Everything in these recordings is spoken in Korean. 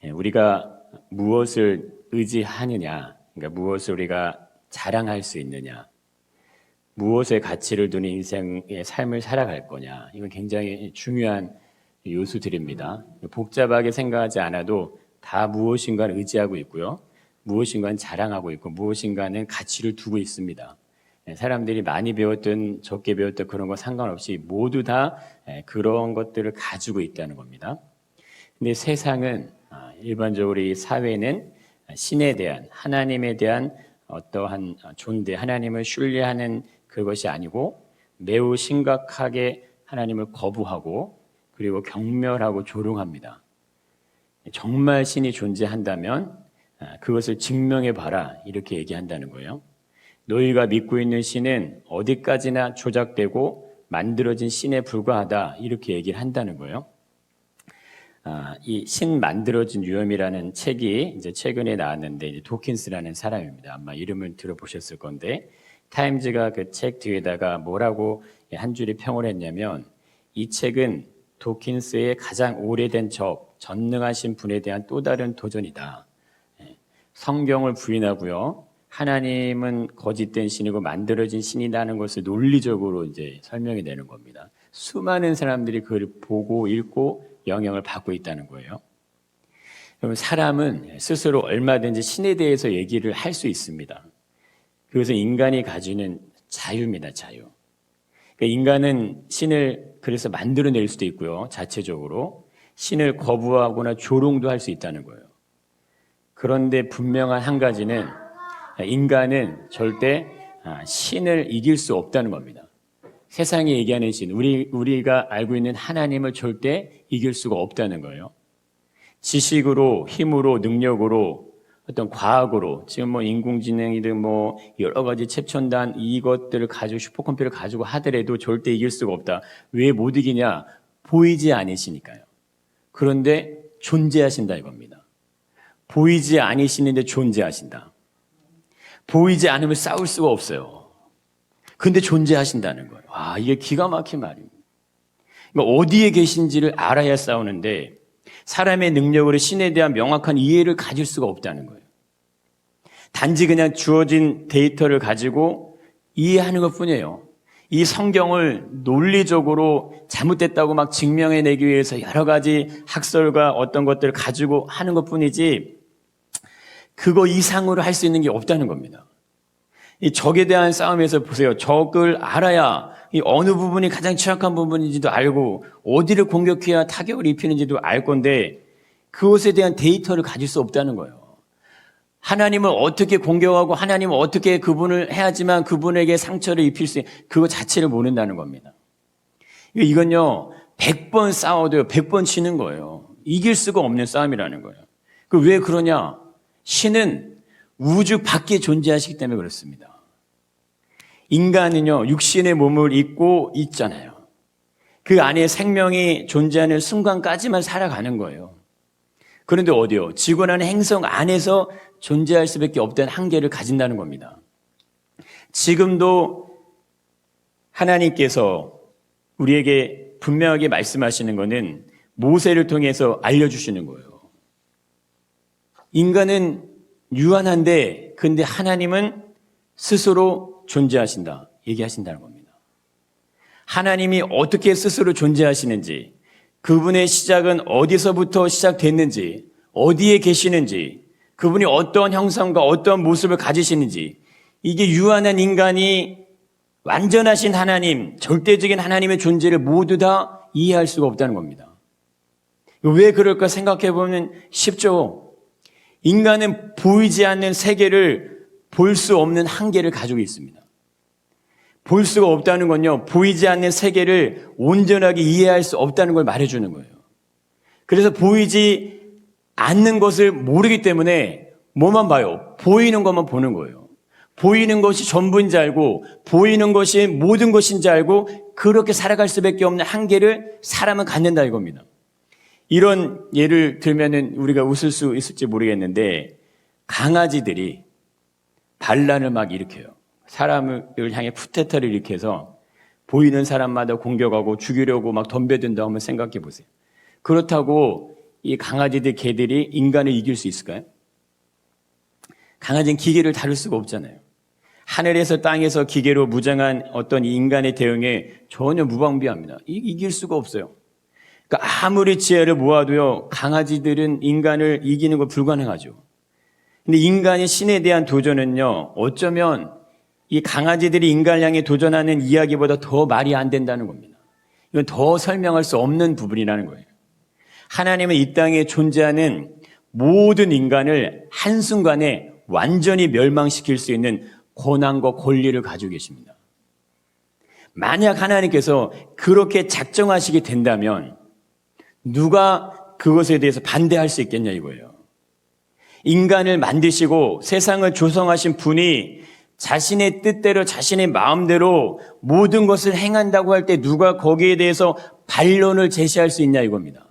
우리가 무엇을 의지하느냐, 그러니까 무엇을 우리가 자랑할 수 있느냐, 무엇에 가치를 두는 인생의 삶을 살아갈 거냐, 이건 굉장히 중요한 요소들입니다. 복잡하게 생각하지 않아도 다 무엇인가를 의지하고 있고요, 무엇인가는 자랑하고 있고, 무엇인가는 가치를 두고 있습니다. 사람들이 많이 배웠든 적게 배웠든 그런 거 상관없이 모두 다 그런 것들을 가지고 있다는 겁니다. 근데 세상은, 일반적으로 이 사회는 신에 대한, 하나님에 대한 어떠한 존재, 하나님을 신뢰하는 그것이 아니고 매우 심각하게 하나님을 거부하고 그리고 경멸하고 조롱합니다. 정말 신이 존재한다면 그것을 증명해 봐라, 이렇게 얘기한다는 거예요. 너희가 믿고 있는 신은 어디까지나 조작되고 만들어진 신에 불과하다, 이렇게 얘기를 한다는 거예요. 이 신 만들어진 위험이라는 책이 이제 최근에 나왔는데, 이제 도킨스라는 사람입니다. 아마 이름을 들어보셨을 건데, 타임즈가 그 책 뒤에다가 뭐라고 한 줄이 평을 했냐면, 이 책은 도킨스의 가장 오래된 전능하신 분에 대한 또 다른 도전이다. 성경을 부인하고요, 하나님은 거짓된 신이고 만들어진 신이라는 것을 논리적으로 이제 설명이 되는 겁니다. 수많은 사람들이 그걸 보고 읽고 영향을 받고 있다는 거예요. 그러면 사람은 스스로 얼마든지 신에 대해서 얘기를 할 수 있습니다. 그것은 인간이 가지는 자유입니다, 자유. 그러니까 인간은 신을 그래서 만들어낼 수도 있고요, 자체적으로 신을 거부하거나 조롱도 할 수 있다는 거예요. 그런데 분명한 한 가지는, 인간은 절대 신을 이길 수 없다는 겁니다. 세상이 얘기하는 신, 우리가 알고 있는 하나님을 절대 이길 수가 없다는 거예요. 지식으로, 힘으로, 능력으로, 어떤 과학으로, 지금 뭐 인공지능이든 뭐 여러 가지 최첨단 이것들을 가지고 슈퍼컴퓨터를 가지고 하더라도 절대 이길 수가 없다. 왜 못 이기냐? 보이지 않으시니까요. 그런데 존재하신다, 이겁니다. 보이지 않으시는데 존재하신다. 보이지 않으면 싸울 수가 없어요. 근데 존재하신다는 거예요. 이게 기가 막힌 말입니다. 그러니까 어디에 계신지를 알아야 싸우는데, 사람의 능력으로 신에 대한 명확한 이해를 가질 수가 없다는 거예요. 단지 그냥 주어진 데이터를 가지고 이해하는 것 뿐이에요. 이 성경을 논리적으로 잘못됐다고 막 증명해내기 위해서 여러 가지 학설과 어떤 것들을 가지고 하는 것 뿐이지, 그거 이상으로 할 수 있는 게 없다는 겁니다. 이 적에 대한 싸움에서 보세요. 적을 알아야 이 어느 부분이 가장 취약한 부분인지도 알고 어디를 공격해야 타격을 입히는지도 알 건데, 그것에 대한 데이터를 가질 수 없다는 거예요. 하나님을 어떻게 공격하고 하나님을 어떻게 그분을 해야지만 그분에게 상처를 입힐 수 있는 그거 자체를 모른다는 겁니다. 이건요, 100번 싸워도요, 100번 치는 거예요. 이길 수가 없는 싸움이라는 거예요. 왜 그러냐? 신은 우주 밖에 존재하시기 때문에 그렇습니다. 인간은요, 육신의 몸을 입고 있잖아요. 그 안에 생명이 존재하는 순간까지만 살아가는 거예요. 그런데 어디요? 지구라는 행성 안에서 존재할 수밖에 없다는 한계를 가진다는 겁니다. 지금도 하나님께서 우리에게 분명하게 말씀하시는 것은 모세를 통해서 알려주시는 거예요. 인간은 유한한데, 근데 하나님은 스스로 존재하신다, 얘기하신다는 겁니다. 하나님이 어떻게 스스로 존재하시는지, 그분의 시작은 어디서부터 시작됐는지, 어디에 계시는지, 그분이 어떤 형상과 어떤 모습을 가지시는지, 이게 유한한 인간이 완전하신 하나님, 절대적인 하나님의 존재를 모두 다 이해할 수가 없다는 겁니다. 왜 그럴까 생각해보면 쉽죠. 인간은 보이지 않는 세계를 볼 수 없는 한계를 가지고 있습니다. 볼 수가 없다는 건요, 보이지 않는 세계를 온전하게 이해할 수 없다는 걸 말해주는 거예요. 그래서 보이지 않는 것을 모르기 때문에 뭐만 봐요? 보이는 것만 보는 거예요. 보이는 것이 전부인지 알고, 보이는 것이 모든 것인지 알고, 그렇게 살아갈 수밖에 없는 한계를 사람은 갖는다, 이겁니다. 이런 예를 들면은 우리가 웃을 수 있을지 모르겠는데, 강아지들이 반란을 막 일으켜요. 사람을 향해 쿠데타를 일으켜서 보이는 사람마다 공격하고 죽이려고 막 덤벼든다 하면 생각해 보세요. 그렇다고 이 강아지들, 개들이 인간을 이길 수 있을까요? 강아지는 기계를 다룰 수가 없잖아요. 하늘에서 땅에서 기계로 무장한 어떤 인간의 대응에 전혀 무방비합니다. 이길 수가 없어요. 그러니까 아무리 지혜를 모아도요, 강아지들은 인간을 이기는 거 불가능하죠. 근데 인간의 신에 대한 도전은요, 어쩌면 이 강아지들이 인간을 향해 도전하는 이야기보다 더 말이 안 된다는 겁니다. 이건 더 설명할 수 없는 부분이라는 거예요. 하나님은 이 땅에 존재하는 모든 인간을 한순간에 완전히 멸망시킬 수 있는 권한과 권리를 가지고 계십니다. 만약 하나님께서 그렇게 작정하시게 된다면 누가 그것에 대해서 반대할 수 있겠냐 이거예요. 인간을 만드시고 세상을 조성하신 분이 자신의 뜻대로 자신의 마음대로 모든 것을 행한다고 할 때 누가 거기에 대해서 반론을 제시할 수 있냐 이겁니다.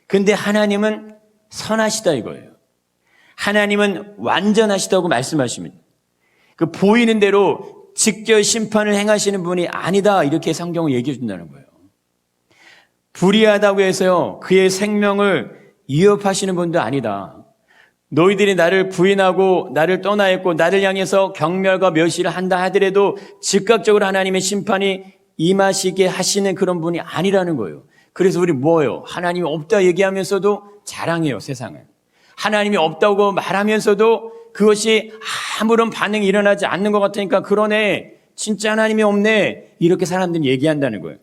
근데 하나님은 선하시다 이거예요. 하나님은 완전하시다고 말씀하십니다. 그 보이는 대로 직접 심판을 행하시는 분이 아니다 이렇게 성경을 얘기해 준다는 거예요. 불의하다고 해서요 그의 생명을 위협하시는 분도 아니다. 너희들이 나를 부인하고 나를 떠나 있고 나를 향해서 경멸과 멸시를 한다 하더라도 즉각적으로 하나님의 심판이 임하시게 하시는 그런 분이 아니라는 거예요. 그래서 우리 뭐예요? 하나님이 없다 얘기하면서도 자랑해요 세상은. 하나님이 없다고 말하면서도 그것이 아무런 반응이 일어나지 않는 것 같으니까 그러네 진짜 하나님이 없네 이렇게 사람들이 얘기한다는 거예요.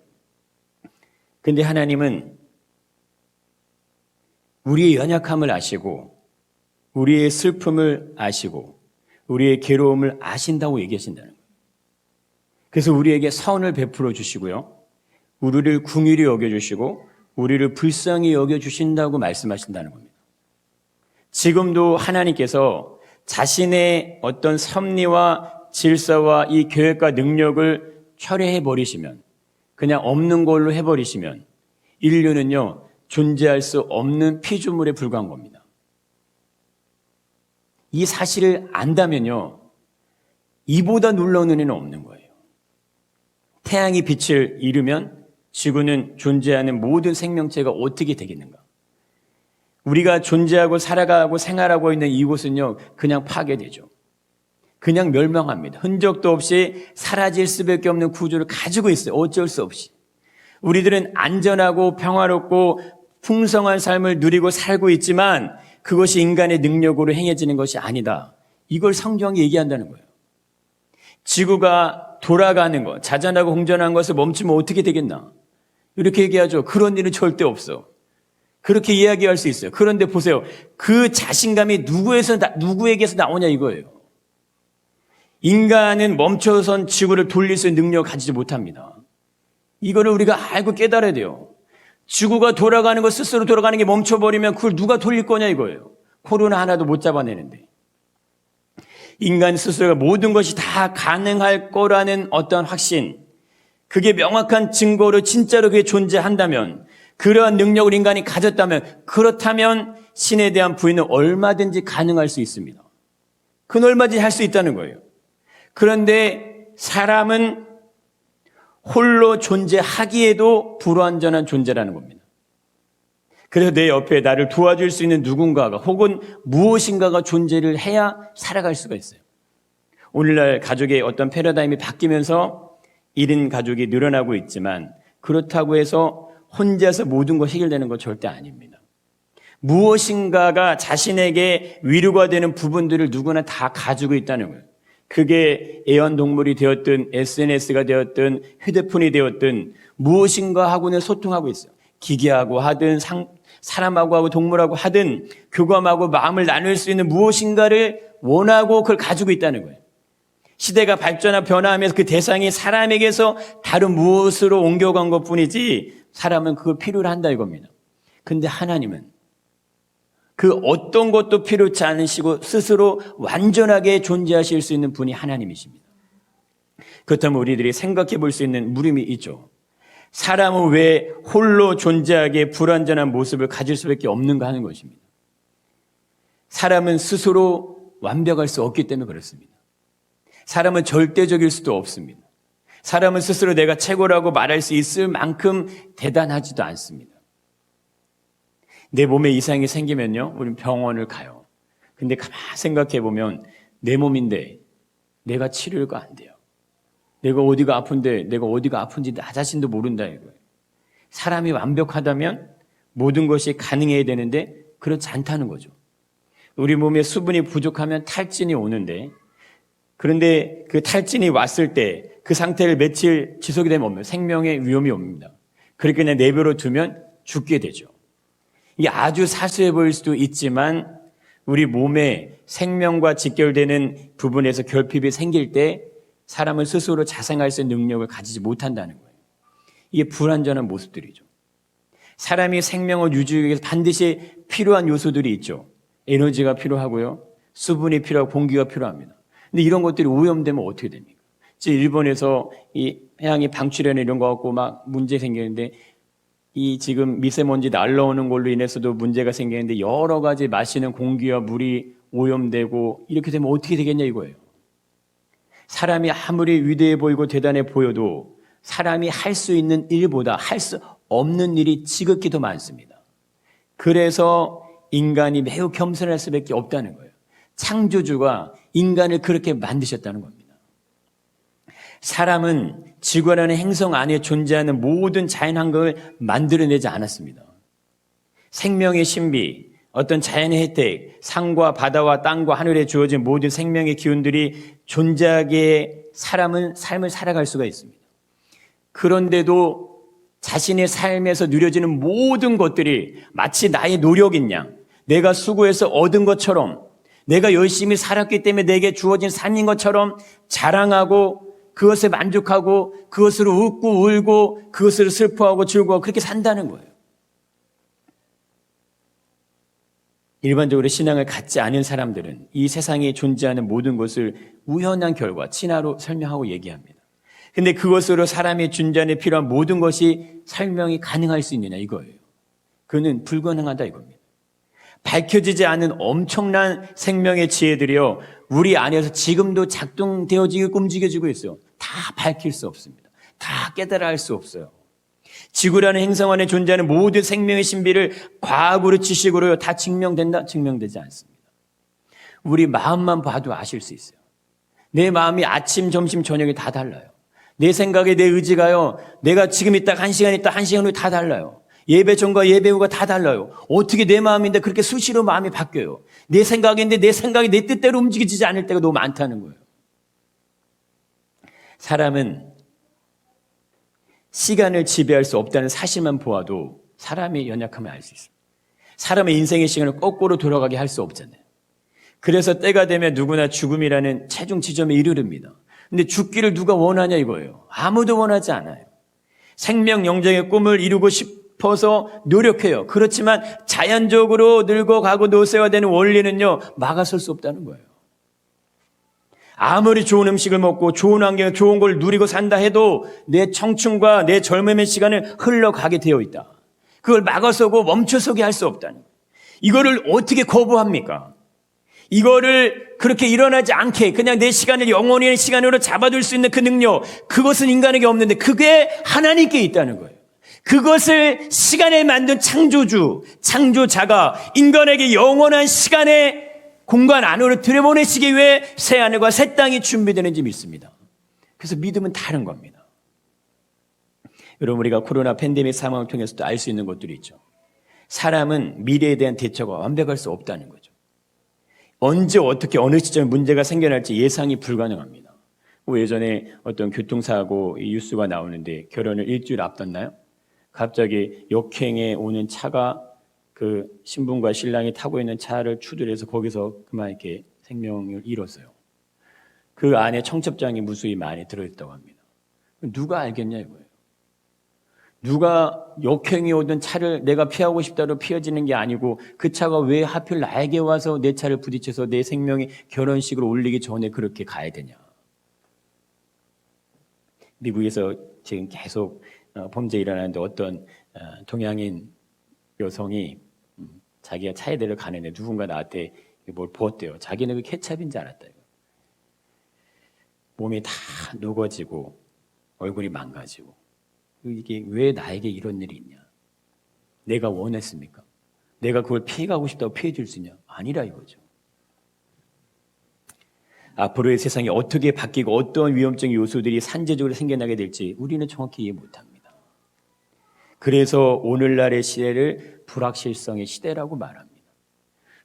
근데 하나님은 우리의 연약함을 아시고 우리의 슬픔을 아시고 우리의 괴로움을 아신다고 얘기하신다는 거예요. 그래서 우리에게 선을 베풀어 주시고요. 우리를 긍휼히 여겨주시고 우리를 불쌍히 여겨주신다고 말씀하신다는 겁니다. 지금도 하나님께서 자신의 어떤 섭리와 질서와 이 계획과 능력을 철회해버리시면 그냥 없는 걸로 해버리시면 인류는요 존재할 수 없는 피조물에 불과한 겁니다. 이 사실을 안다면요 이보다 놀라운 은혜는 없는 거예요. 태양이 빛을 잃으면 지구는 존재하는 모든 생명체가 어떻게 되겠는가? 우리가 존재하고 살아가고 생활하고 있는 이곳은요 그냥 파괴되죠. 그냥 멸망합니다. 흔적도 없이 사라질 수밖에 없는 구조를 가지고 있어요. 어쩔 수 없이. 우리들은 안전하고 평화롭고 풍성한 삶을 누리고 살고 있지만 그것이 인간의 능력으로 행해지는 것이 아니다. 이걸 성경이 얘기한다는 거예요. 지구가 돌아가는 것, 자전하고 공전한 것을 멈추면 어떻게 되겠나? 이렇게 얘기하죠. 그런 일은 절대 없어. 그렇게 이야기할 수 있어요. 그런데 보세요. 그 자신감이 누구에게서 나오냐 이거예요. 인간은 멈춰선 지구를 돌릴 수 있는 능력을 가지지 못합니다. 이거를 우리가 알고 깨달아야 돼요. 지구가 돌아가는 것 스스로 돌아가는 게 멈춰버리면 그걸 누가 돌릴 거냐 이거예요. 코로나 하나도 못 잡아내는데. 인간 스스로가 모든 것이 다 가능할 거라는 어떤 확신, 그게 명확한 증거로 진짜로 그게 존재한다면, 그러한 능력을 인간이 가졌다면, 그렇다면 신에 대한 부인은 얼마든지 가능할 수 있습니다. 그건 얼마든지 할 수 있다는 거예요. 그런데 사람은 홀로 존재하기에도 불완전한 존재라는 겁니다. 그래서 내 옆에 나를 도와줄 수 있는 누군가가 혹은 무엇인가가 존재를 해야 살아갈 수가 있어요. 오늘날 가족의 어떤 패러다임이 바뀌면서 1인 가족이 늘어나고 있지만 그렇다고 해서 혼자서 모든 것이 해결되는 건 절대 아닙니다. 무엇인가가 자신에게 위로가 되는 부분들을 누구나 다 가지고 있다는 거예요. 그게 애완동물이 되었든 SNS가 되었든 휴대폰이 되었든 무엇인가 하고는 소통하고 있어요. 기계하고 하든 사람하고 하고 동물하고 하든 교감하고 마음을 나눌 수 있는 무엇인가를 원하고 그걸 가지고 있다는 거예요. 시대가 발전하고 변화하면서 그 대상이 사람에게서 다른 무엇으로 옮겨간 것뿐이지 사람은 그걸 필요로 한다 이겁니다. 근데 하나님은 그 어떤 것도 필요치 않으시고 스스로 완전하게 존재하실 수 있는 분이 하나님이십니다. 그렇다면 우리들이 생각해 볼 수 있는 물음이 있죠. 사람은 왜 홀로 존재하게 불완전한 모습을 가질 수밖에 없는가 하는 것입니다. 사람은 스스로 완벽할 수 없기 때문에 그렇습니다. 사람은 절대적일 수도 없습니다. 사람은 스스로 내가 최고라고 말할 수 있을 만큼 대단하지도 않습니다. 내 몸에 이상이 생기면요, 우리는 병원을 가요. 근데 가만히 생각해 보면 내 몸인데 내가 치료가 안 돼요. 내가 어디가 아픈데 내가 어디가 아픈지 나 자신도 모른다 이거예요. 사람이 완벽하다면 모든 것이 가능해야 되는데 그렇지 않다는 거죠. 우리 몸에 수분이 부족하면 탈진이 오는데, 그런데 그 탈진이 왔을 때 그 상태를 며칠 지속이 되면 뭡니까? 생명의 위험이 옵니다. 그렇게 그냥 내버려 두면 죽게 되죠. 이게 아주 사소해 보일 수도 있지만 우리 몸에 생명과 직결되는 부분에서 결핍이 생길 때 사람은 스스로 자생할 수 있는 능력을 가지지 못한다는 거예요. 이게 불완전한 모습들이죠. 사람이 생명을 유지하기 위해서 반드시 필요한 요소들이 있죠. 에너지가 필요하고요, 수분이 필요하고 공기가 필요합니다. 근데 이런 것들이 오염되면 어떻게 됩니까? 지금 일본에서 이 해양이 방출해는 이런 거 갖고 막 문제 생기는데, 이 지금 미세먼지 날라오는 걸로 인해서도 문제가 생기는데 여러 가지 마시는 공기와 물이 오염되고 이렇게 되면 어떻게 되겠냐 이거예요. 사람이 아무리 위대해 보이고 대단해 보여도 사람이 할 수 있는 일보다 할 수 없는 일이 지극히 더 많습니다. 그래서 인간이 매우 겸손할 수밖에 없다는 거예요. 창조주가 인간을 그렇게 만드셨다는 겁니다. 사람은 지구라는 행성 안에 존재하는 모든 자연 환경을 만들어내지 않았습니다. 생명의 신비, 어떤 자연의 혜택, 산과 바다와 땅과 하늘에 주어진 모든 생명의 기운들이 존재하기에 사람은 삶을 살아갈 수가 있습니다. 그런데도 자신의 삶에서 누려지는 모든 것들이 마치 나의 노력인 양, 내가 수고해서 얻은 것처럼, 내가 열심히 살았기 때문에 내게 주어진 삶인 것처럼 자랑하고 그것에 만족하고 그것으로 웃고 울고 그것으로 슬퍼하고 즐거워하고 그렇게 산다는 거예요. 일반적으로 신앙을 갖지 않은 사람들은 이 세상에 존재하는 모든 것을 우연한 결과, 진화로 설명하고 얘기합니다. 근데 그것으로 사람의 존재에 필요한 모든 것이 설명이 가능할 수 있느냐 이거예요. 그는 불가능하다 이겁니다. 밝혀지지 않은 엄청난 생명의 지혜들이요, 우리 안에서 지금도 작동되어지고 움직여지고 있어요. 다 밝힐 수 없습니다. 다 깨달아 할 수 없어요. 지구라는 행성 안에 존재하는 모든 생명의 신비를 과학으로 지식으로 다 증명된다? 증명되지 않습니다. 우리 마음만 봐도 아실 수 있어요. 내 마음이 아침, 점심, 저녁이 다 달라요. 내 생각에 내 의지가요, 내가 지금 있다 1시간 있다 1시간 후에 다 달라요. 예배 전과 예배 후가 다 달라요. 어떻게 내 마음인데 그렇게 수시로 마음이 바뀌어요. 내 생각인데 내 생각이 내 뜻대로 움직이지 않을 때가 너무 많다는 거예요. 사람은 시간을 지배할 수 없다는 사실만 보아도 사람의 연약함을 알 수 있습니다. 사람의 인생의 시간을 거꾸로 돌아가게 할 수 없잖아요. 그래서 때가 되면 누구나 죽음이라는 최종 지점에 이르릅니다. 근데 죽기를 누가 원하냐 이거예요. 아무도 원하지 않아요. 생명 영장의 꿈을 이루고 싶어서 노력해요. 그렇지만 자연적으로 늙어가고 노쇠화되는 원리는요, 막아설 수 없다는 거예요. 아무리 좋은 음식을 먹고 좋은 환경, 좋은 걸 누리고 산다 해도 내 청춘과 내 젊음의 시간은 흘러가게 되어 있다. 그걸 막아서고 멈춰서게 할 수 없다는 거예요. 이거를 어떻게 거부합니까? 이거를 그렇게 일어나지 않게 그냥 내 시간을 영원히 시간으로 잡아둘 수 있는 그 능력, 그것은 인간에게 없는데 그게 하나님께 있다는 거예요. 그것을 시간에 만든 창조주, 창조자가 인간에게 영원한 시간의 공간 안으로 들여보내시기 위해 새 하늘과 새 땅이 준비되는지 믿습니다. 그래서 믿음은 다른 겁니다. 여러분, 우리가 코로나 팬데믹 상황을 통해서도 알 수 있는 것들이 있죠. 사람은 미래에 대한 대처가 완벽할 수 없다는 거죠. 언제 어떻게 어느 시점에 문제가 생겨날지 예상이 불가능합니다. 예전에 어떤 교통사고 뉴스가 나오는데 결혼을 일주일 앞뒀나요? 갑자기 역행에 오는 차가 그 신부과 신랑이 타고 있는 차를 추돌해서 거기서 그만 이렇게 생명을 잃었어요. 그 안에 청첩장이 무수히 많이 들어있다고 합니다. 누가 알겠냐 이거예요. 누가 역행이 오던 차를 내가 피하고 싶다고 피해지는 게 아니고 그 차가 왜 하필 나에게 와서 내 차를 부딪혀서 내 생명이 결혼식을 올리기 전에 그렇게 가야 되냐. 미국에서 지금 계속 범죄 일어나는데 어떤 동양인 여성이 자기가 차에 데려가는데 누군가 나한테 뭘 부었대요. 자기는 그 케찹인 줄 알았다. 몸이 다 녹아지고 얼굴이 망가지고 이게 왜 나에게 이런 일이 있냐? 내가 원했습니까? 내가 그걸 피해가고 싶다고 피해줄 수 있냐? 아니라 이거죠. 앞으로의 세상이 어떻게 바뀌고 어떤 위험적인 요소들이 산재적으로 생겨나게 될지 우리는 정확히 이해 못합니다. 그래서 오늘날의 시대를 불확실성의 시대라고 말합니다.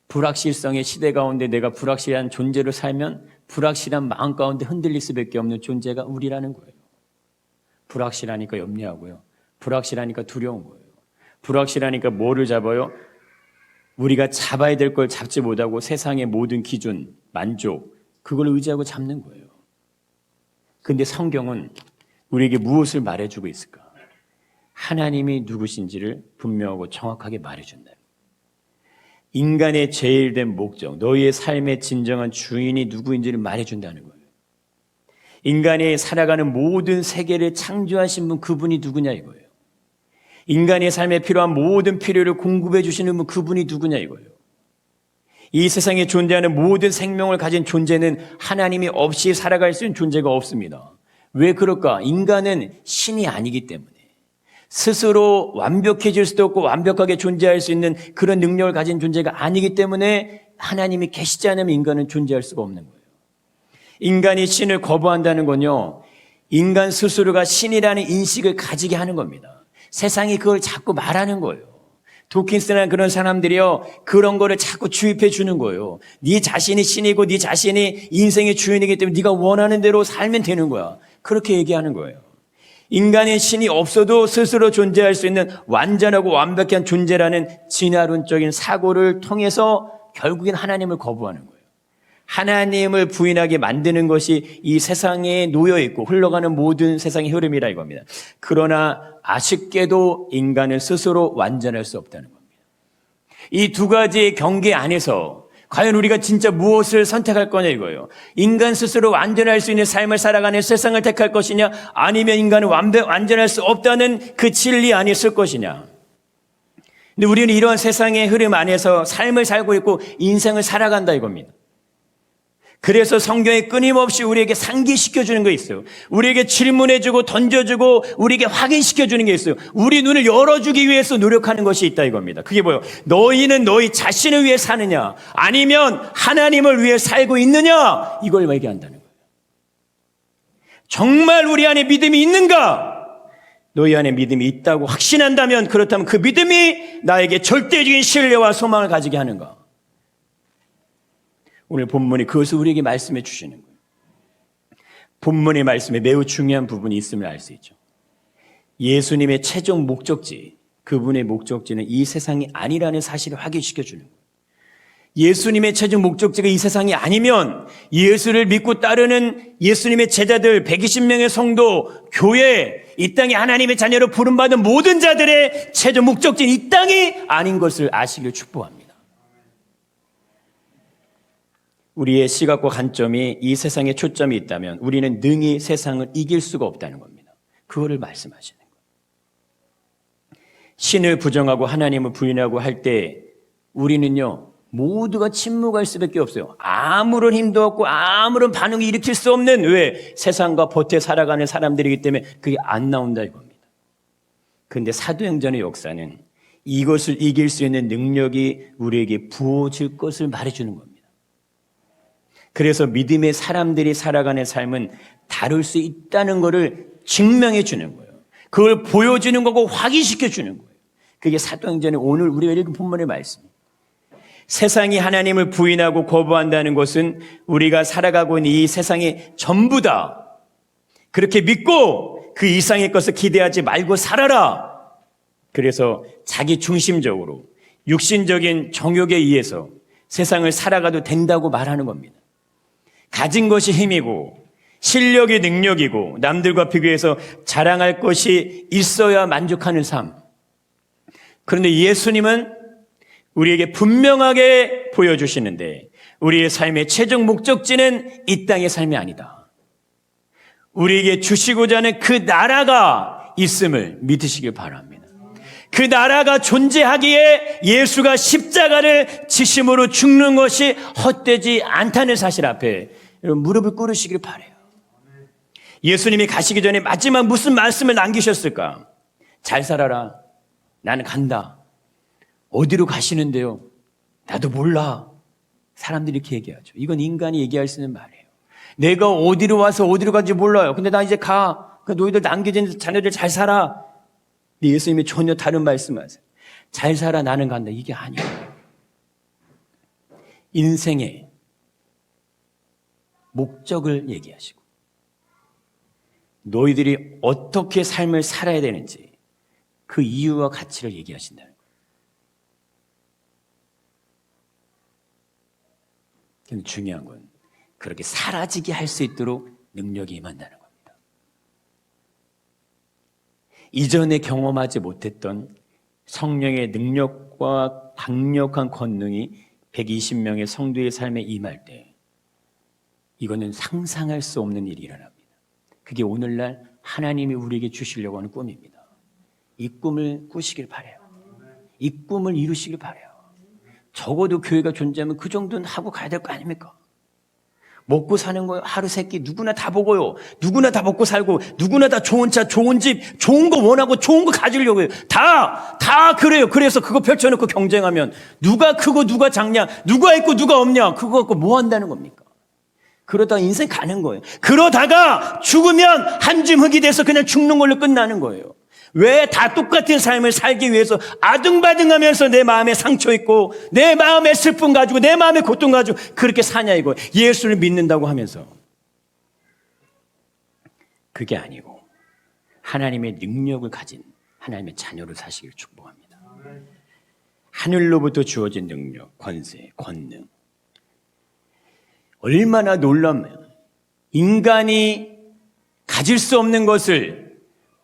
불확실성의 시대 가운데 내가 불확실한 존재로 살면 불확실한 마음 가운데 흔들릴 수밖에 없는 존재가 우리라는 거예요. 불확실하니까 염려하고요. 불확실하니까 두려운 거예요. 불확실하니까 뭐를 잡아요? 우리가 잡아야 될 걸 잡지 못하고 세상의 모든 기준, 만족, 그걸 의지하고 잡는 거예요. 그런데 성경은 우리에게 무엇을 말해주고 있을까? 하나님이 누구신지를 분명하고 정확하게 말해준다. 인간의 제일 된 목적, 너희의 삶의 진정한 주인이 누구인지를 말해준다는 거예요. 인간이 살아가는 모든 세계를 창조하신 분, 그분이 누구냐 이거예요. 인간의 삶에 필요한 모든 필요를 공급해 주시는 분, 그분이 누구냐 이거예요. 이 세상에 존재하는 모든 생명을 가진 존재는 하나님이 없이 살아갈 수 있는 존재가 없습니다. 왜 그럴까? 인간은 신이 아니기 때문에. 스스로 완벽해질 수도 없고 완벽하게 존재할 수 있는 그런 능력을 가진 존재가 아니기 때문에 하나님이 계시지 않으면 인간은 존재할 수가 없는 거예요. 인간이 신을 거부한다는 건요, 인간 스스로가 신이라는 인식을 가지게 하는 겁니다. 세상이 그걸 자꾸 말하는 거예요. 도킨스나 그런 사람들이요, 그런 거를 자꾸 주입해 주는 거예요. 네 자신이 신이고 네 자신이 인생의 주인이기 때문에 네가 원하는 대로 살면 되는 거야. 그렇게 얘기하는 거예요. 인간의 신이 없어도 스스로 존재할 수 있는 완전하고 완벽한 존재라는 진화론적인 사고를 통해서 결국엔 하나님을 거부하는 거예요. 하나님을 부인하게 만드는 것이 이 세상에 놓여 있고 흘러가는 모든 세상의 흐름이라 이겁니다. 그러나 아쉽게도 인간은 스스로 완전할 수 없다는 겁니다. 이 두 가지의 경계 안에서 과연 우리가 진짜 무엇을 선택할 거냐 이거예요. 인간 스스로 완전할 수 있는 삶을 살아가는 세상을 택할 것이냐, 아니면 인간은 완전할 수 없다는 그 진리 안에 있을 것이냐. 근데 우리는 이런 세상의 흐름 안에서 삶을 살고 있고 인생을 살아간다 이겁니다. 그래서 성경에 끊임없이 우리에게 상기시켜주는 게 있어요. 우리에게 질문해주고 던져주고 우리에게 확인시켜주는 게 있어요. 우리 눈을 열어주기 위해서 노력하는 것이 있다 이겁니다. 그게 뭐예요? 너희는 너희 자신을 위해 사느냐, 아니면 하나님을 위해 살고 있느냐, 이걸 얘기한다는 거예요. 정말 우리 안에 믿음이 있는가? 너희 안에 믿음이 있다고 확신한다면, 그렇다면 그 믿음이 나에게 절대적인 신뢰와 소망을 가지게 하는가? 오늘 본문이 그것을 우리에게 말씀해 주시는 거예요. 본문의 말씀에 매우 중요한 부분이 있음을 알 수 있죠. 예수님의 최종 목적지, 그분의 목적지는 이 세상이 아니라는 사실을 확인시켜 주는 거예요. 예수님의 최종 목적지가 이 세상이 아니면 예수를 믿고 따르는 예수님의 제자들 120명의 성도, 교회, 이 땅에 하나님의 자녀로 부름받은 모든 자들의 최종 목적지는 이 땅이 아닌 것을 아시길 축복합니다. 우리의 시각과 관점이 이 세상에 초점이 있다면 우리는 능히 세상을 이길 수가 없다는 겁니다. 그거를 말씀하시는 거예요. 신을 부정하고 하나님을 부인하고 할 때 우리는요, 모두가 침묵할 수밖에 없어요. 아무런 힘도 없고 아무런 반응을 일으킬 수 없는, 왜? 세상과 버텨 살아가는 사람들이기 때문에 그게 안 나온다 이겁니다. 그런데 사도행전의 역사는 이것을 이길 수 있는 능력이 우리에게 부어질 것을 말해주는 겁니다. 그래서 믿음의 사람들이 살아가는 삶은 다를 수 있다는 것을 증명해 주는 거예요. 그걸 보여주는 거고 확인시켜 주는 거예요. 그게 사도행전의 오늘 우리가 읽은 본문의 말씀입니다. 세상이 하나님을 부인하고 거부한다는 것은 우리가 살아가고 있는 이 세상이 전부다, 그렇게 믿고 그 이상의 것을 기대하지 말고 살아라. 그래서 자기 중심적으로 육신적인 정욕에 의해서 세상을 살아가도 된다고 말하는 겁니다. 가진 것이 힘이고 실력이 능력이고 남들과 비교해서 자랑할 것이 있어야 만족하는 삶. 그런데 예수님은 우리에게 분명하게 보여주시는데 우리의 삶의 최종 목적지는 이 땅의 삶이 아니다. 우리에게 주시고자 하는 그 나라가 있음을 믿으시길 바랍니다. 그 나라가 존재하기에 예수가 십자가를 지심으로 죽는 것이 헛되지 않다는 사실 앞에 여러분 무릎을 꿇으시길 바라요. 예수님이 가시기 전에 마지막 무슨 말씀을 남기셨을까? 잘 살아라. 나는 간다. 어디로 가시는데요? 나도 몰라. 사람들이 이렇게 얘기하죠. 이건 인간이 얘기할 수 있는 말이에요. 내가 어디로 와서 어디로 간지 몰라요. 근데 나 이제 가. 너희들 남겨진 자녀들 잘 살아. 근데 예수님이 전혀 다른 말씀하세요. 잘 살아, 나는 간다. 이게 아니에요. 인생의 목적을 얘기하시고 너희들이 어떻게 삶을 살아야 되는지 그 이유와 가치를 얘기하신다는 거예요. 근데 중요한 건 그렇게 사라지게 할 수 있도록 능력이 임한다는 겁니다. 이전에 경험하지 못했던 성령의 능력과 강력한 권능이 120명의 성도의 삶에 임할 때 이거는 상상할 수 없는 일이 일어납니다. 그게 오늘날 하나님이 우리에게 주시려고 하는 꿈입니다. 이 꿈을 꾸시길 바라요. 이 꿈을 이루시길 바라요. 적어도 교회가 존재하면 그 정도는 하고 가야 될 거 아닙니까? 먹고 사는 거 하루 세끼 누구나 다 보고요. 누구나 다 먹고 살고 누구나 다 좋은 차, 좋은 집, 좋은 거 원하고 좋은 거 가지려고 해요. 다 그래요. 그래서 그거 펼쳐놓고 경쟁하면 누가 크고 누가 작냐, 누가 있고 누가 없냐, 그거 갖고 뭐 한다는 겁니까? 그러다가 인생 가는 거예요. 그러다가 죽으면 한 줌 흙이 돼서 그냥 죽는 걸로 끝나는 거예요. 왜 다 똑같은 삶을 살기 위해서 아등바등하면서 내 마음에 상처 있고 내 마음에 슬픔 가지고 내 마음에 고통 가지고 그렇게 사냐 이거. 예수를 믿는다고 하면서. 그게 아니고 하나님의 능력을 가진 하나님의 자녀로 사시기를 축복합니다. 하늘로부터 주어진 능력, 권세, 권능. 얼마나 놀라면 인간이 가질 수 없는 것을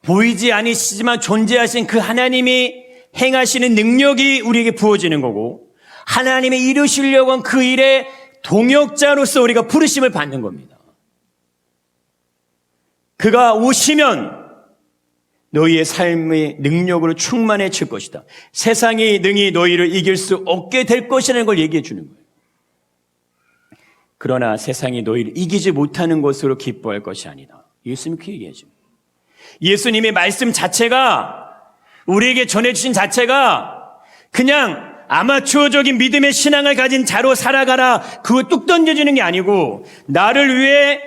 보이지 않으시지만 존재하신 그 하나님이 행하시는 능력이 우리에게 부어지는 거고 하나님이 이루시려고 한 그 일의 동역자로서 우리가 부르심을 받는 겁니다. 그가 오시면 너희의 삶의 능력으로 충만해질 것이다. 세상이 능히 너희를 이길 수 없게 될 것이라는 걸 얘기해 주는 거예요. 그러나 세상이 너희를 이기지 못하는 것으로 기뻐할 것이 아니다. 예수님이 그 얘기하죠. 예수님의 말씀 자체가 우리에게 전해주신 자체가 그냥 아마추어적인 믿음의 신앙을 가진 자로 살아가라 그거 뚝 던져주는 게 아니고 나를 위해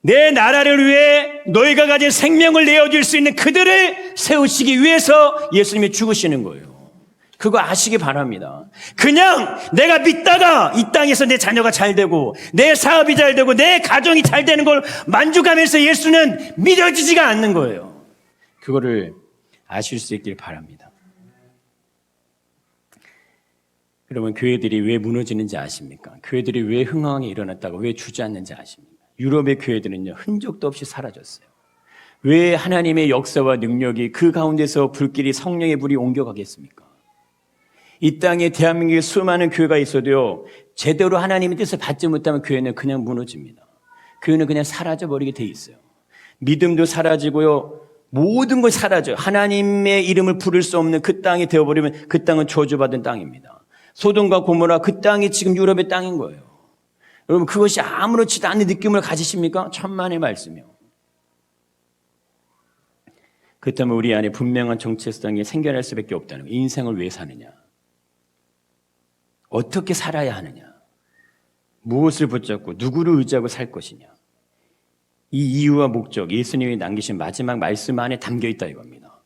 내 나라를 위해 너희가 가진 생명을 내어줄 수 있는 그들을 세우시기 위해서 예수님이 죽으시는 거예요. 그거 아시기 바랍니다. 그냥 내가 믿다가 이 땅에서 내 자녀가 잘 되고 내 사업이 잘 되고 내 가정이 잘 되는 걸 만족하면서 예수는 믿어지지가 않는 거예요. 그거를 아실 수 있길 바랍니다. 여러분, 교회들이 왜 무너지는지 아십니까? 교회들이 왜 흥황이 일어났다고 왜 주저앉는지 아십니까? 유럽의 교회들은요, 흔적도 없이 사라졌어요. 왜 하나님의 역사와 능력이 그 가운데서 불길이 성령의 불이 옮겨가겠습니까? 이 땅에 대한민국에 수많은 교회가 있어도요, 제대로 하나님의 뜻을 받지 못하면 교회는 그냥 무너집니다. 교회는 그냥 사라져버리게 돼 있어요. 믿음도 사라지고요, 모든 것이 사라져요. 하나님의 이름을 부를 수 없는 그 땅이 되어버리면 그 땅은 저주받은 땅입니다. 소돔과 고모라 그 땅이 지금 유럽의 땅인 거예요. 여러분, 그것이 아무렇지도 않은 느낌을 가지십니까? 천만의 말씀이요. 그렇다면 우리 안에 분명한 정체성이 생겨날 수밖에 없다는 거예요. 인생을 왜 사느냐? 어떻게 살아야 하느냐? 무엇을 붙잡고 누구를 의지하고 살 것이냐? 이 이유와 목적, 예수님이 남기신 마지막 말씀 안에 담겨 있다 이겁니다.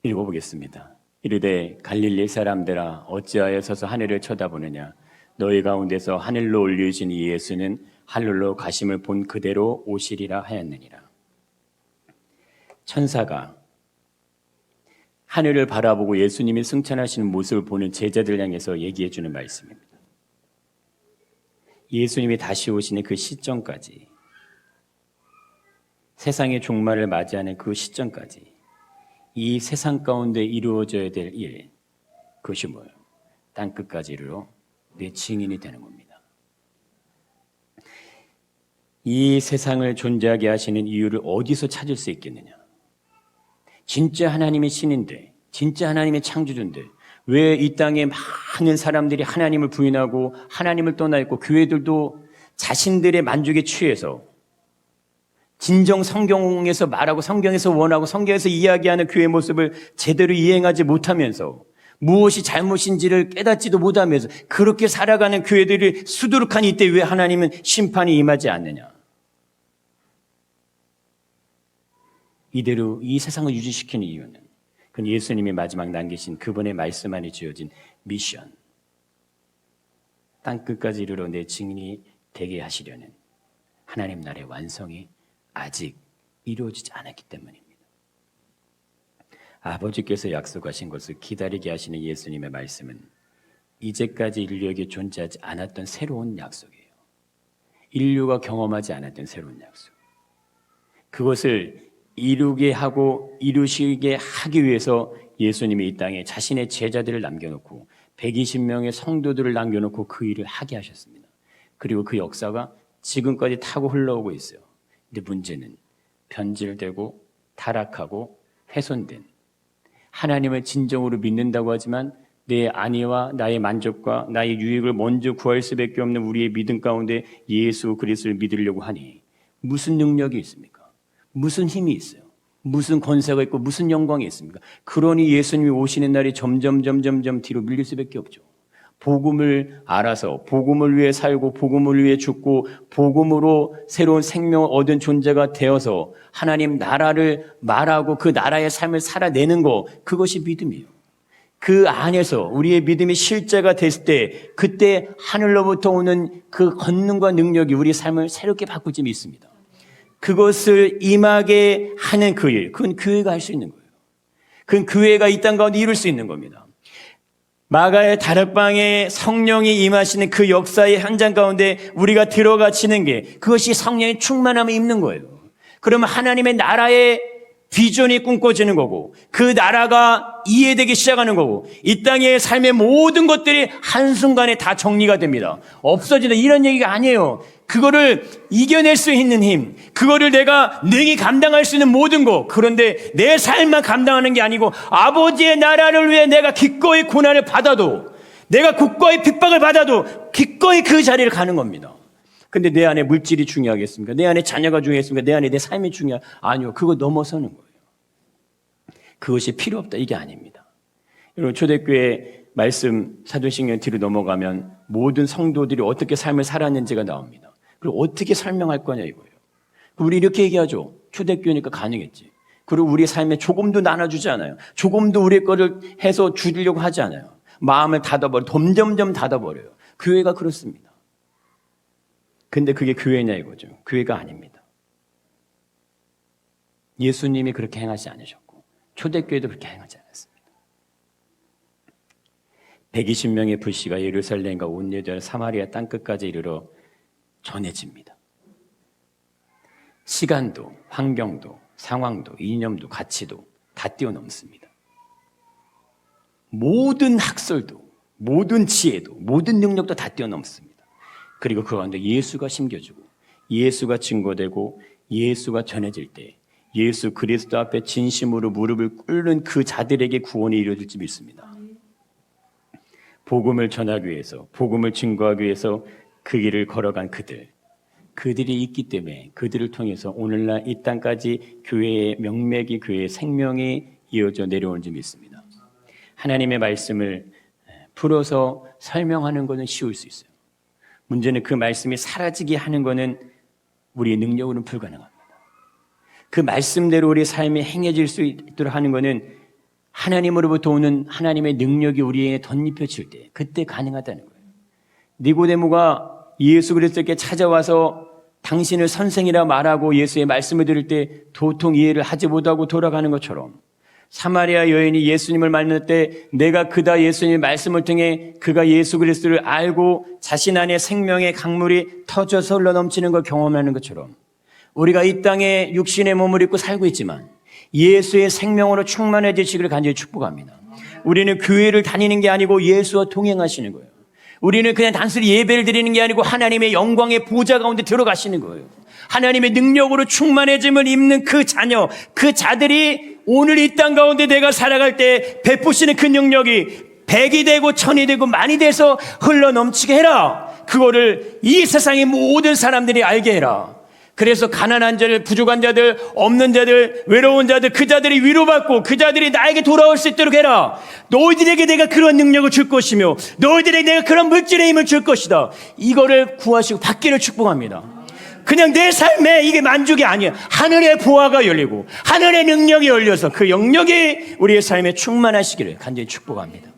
읽어보겠습니다. 이르되 갈릴리 사람들아 어찌하여 서서 하늘을 쳐다보느냐? 너희 가운데서 하늘로 올리신 이 예수는 하늘로 가심을 본 그대로 오시리라 하였느니라. 천사가 하늘을 바라보고 예수님이 승천하시는 모습을 보는 제자들 향해서 얘기해 주는 말씀입니다. 예수님이 다시 오시는 그 시점까지, 세상의 종말을 맞이하는 그 시점까지 이 세상 가운데 이루어져야 될 일, 그것이 뭐예요? 땅끝까지 이르러 내 증인이 되는 겁니다. 이 세상을 존재하게 하시는 이유를 어디서 찾을 수 있겠느냐? 진짜 하나님의 신인데, 진짜 하나님의 창조주인데 왜 이 땅에 많은 사람들이 하나님을 부인하고 하나님을 떠나 있고 교회들도 자신들의 만족에 취해서 진정 성경에서 말하고 성경에서 원하고 성경에서 이야기하는 교회 모습을 제대로 이행하지 못하면서 무엇이 잘못인지를 깨닫지도 못하면서 그렇게 살아가는 교회들이 수두룩한 이때 왜 하나님은 심판이 임하지 않느냐? 이대로 이 세상을 유지시키는 이유는 그건 예수님이 마지막 남기신 그분의 말씀 안에 지어진 미션, 땅끝까지 이르러 내 증인이 되게 하시려는 하나님 나라의 완성이 아직 이루어지지 않았기 때문입니다. 아버지께서 약속하신 것을 기다리게 하시는 예수님의 말씀은 이제까지 인류에게 존재하지 않았던 새로운 약속이에요. 인류가 경험하지 않았던 새로운 약속. 그것을 이루게 하고 이루시게 하기 위해서 예수님이 이 땅에 자신의 제자들을 남겨놓고 120명의 성도들을 남겨놓고 그 일을 하게 하셨습니다. 그리고 그 역사가 지금까지 타고 흘러오고 있어요. 근데 문제는 변질되고 타락하고 훼손된, 하나님을 진정으로 믿는다고 하지만 내 안위와 나의 만족과 나의 유익을 먼저 구할 수밖에 없는 우리의 믿음 가운데 예수 그리스도를 믿으려고 하니 무슨 능력이 있습니까? 무슨 힘이 있어요? 무슨 권세가 있고 무슨 영광이 있습니까? 그러니 예수님이 오시는 날이 점점 뒤로 밀릴 수밖에 없죠. 복음을 알아서 복음을 위해 살고 복음을 위해 죽고 복음으로 새로운 생명을 얻은 존재가 되어서 하나님 나라를 말하고 그 나라의 삶을 살아내는 것, 그것이 믿음이에요. 그 안에서 우리의 믿음이 실제가 됐을 때 그때 하늘로부터 오는 그 권능과 능력이 우리 삶을 새롭게 바꿀 줄 믿습니다. 그것을 임하게 하는 그 일, 그건 교회가 할 수 있는 거예요. 그건 교회가 이 땅 가운데 이룰 수 있는 겁니다. 마가의 다락방에 성령이 임하시는 그 역사의 현장 가운데 우리가 들어가치는 게 그것이 성령의 충만함을 입는 거예요. 그러면 하나님의 나라의 비전이 꿈꿔지는 거고 그 나라가 이해되기 시작하는 거고 이 땅의 삶의 모든 것들이 한순간에 다 정리가 됩니다. 없어진다 이런 얘기가 아니에요. 그거를 이겨낼 수 있는 힘, 그거를 내가 능히 감당할 수 있는 모든 것, 그런데 내 삶만 감당하는 게 아니고 아버지의 나라를 위해 내가 기꺼이 고난을 받아도, 내가 기꺼이 핍박을 받아도 기꺼이 그 자리를 가는 겁니다. 근데 내 안에 물질이 중요하겠습니까? 내 안에 자녀가 중요하겠습니까? 내 안에 내 삶이 아니요. 그거 넘어서는 거예요. 그것이 필요 없다 이게 아닙니다. 여러분 초대교회 말씀 사도신경 뒤로 넘어가면 모든 성도들이 어떻게 삶을 살았는지가 나옵니다. 그리고 어떻게 설명할 거냐 이거예요. 우리 이렇게 얘기하죠. 초대교회니까 가능했지. 그리고 우리 삶에 조금도 나눠주지 않아요. 조금도 우리 거를 해서 주려고 하지 않아요. 마음을 닫아버려, 점점점 닫아버려요. 교회가 그렇습니다. 근데 그게 교회냐 이거죠. 교회가 아닙니다. 예수님이 그렇게 행하지 않으셨고 초대교회도 그렇게 행하지 않았습니다. 120명의 불씨가 예루살렘과 온 유대와 사마리아 땅끝까지 이르러 전해집니다. 시간도, 환경도, 상황도, 이념도, 가치도 다 뛰어넘습니다. 모든 학설도, 모든 지혜도, 모든 능력도 다 뛰어넘습니다. 그리고 그 가운데 예수가 심겨주고 예수가 증거되고 예수가 전해질 때 예수 그리스도 앞에 진심으로 무릎을 꿇는 그 자들에게 구원이 이루어질지 믿습니다. 복음을 전하기 위해서, 복음을 증거하기 위해서 그 길을 걸어간 그들이 있기 때문에 그들을 통해서 오늘날 이 땅까지 교회의 명맥이, 교회의 생명이 이어져 내려오는지 믿습니다. 하나님의 말씀을 풀어서 설명하는 것은 쉬울 수 있어요. 문제는 그 말씀이 사라지게 하는 것은 우리의 능력으로는 불가능합니다. 그 말씀대로 우리의 삶이 행해질 수 있도록 하는 것은 하나님으로부터 오는 하나님의 능력이 우리에게 덧입혀질 때 그때 가능하다는 거예요. 니고데모가 예수 그리스도께 찾아와서 당신을 선생이라 말하고 예수의 말씀을 들을 때 도통 이해를 하지 못하고 돌아가는 것처럼 사마리아 여인이 예수님을 만날 때 내가 그다 예수님의 말씀을 통해 그가 예수 그리스도를 알고 자신 안에 생명의 강물이 터져서 흘러넘치는 걸 경험하는 것처럼 우리가 이 땅에 육신의 몸을 입고 살고 있지만 예수의 생명으로 충만해지시기를 간절히 축복합니다. 우리는 교회를 다니는 게 아니고 예수와 동행하시는 거예요. 우리는 그냥 단순히 예배를 드리는 게 아니고 하나님의 영광의 보좌 가운데 들어가시는 거예요. 하나님의 능력으로 충만해짐을 입는 그 자녀, 그 자들이 오늘 이 땅 가운데 내가 살아갈 때 베푸시는 그 능력이 100이 되고 1000이 되고 만이 돼서 흘러넘치게 해라. 그거를 이 세상의 모든 사람들이 알게 해라. 그래서 가난한 자들, 부족한 자들, 없는 자들, 외로운 자들, 그 자들이 위로받고 그 자들이 나에게 돌아올 수 있도록 해라. 너희들에게 내가 그런 능력을 줄 것이며 너희들에게 내가 그런 물질의 힘을 줄 것이다. 이거를 구하시고 받기를 축복합니다. 그냥 내 삶에 이게 만족이 아니에요. 하늘의 보화가 열리고 하늘의 능력이 열려서 그 영역이 우리의 삶에 충만하시기를 간절히 축복합니다.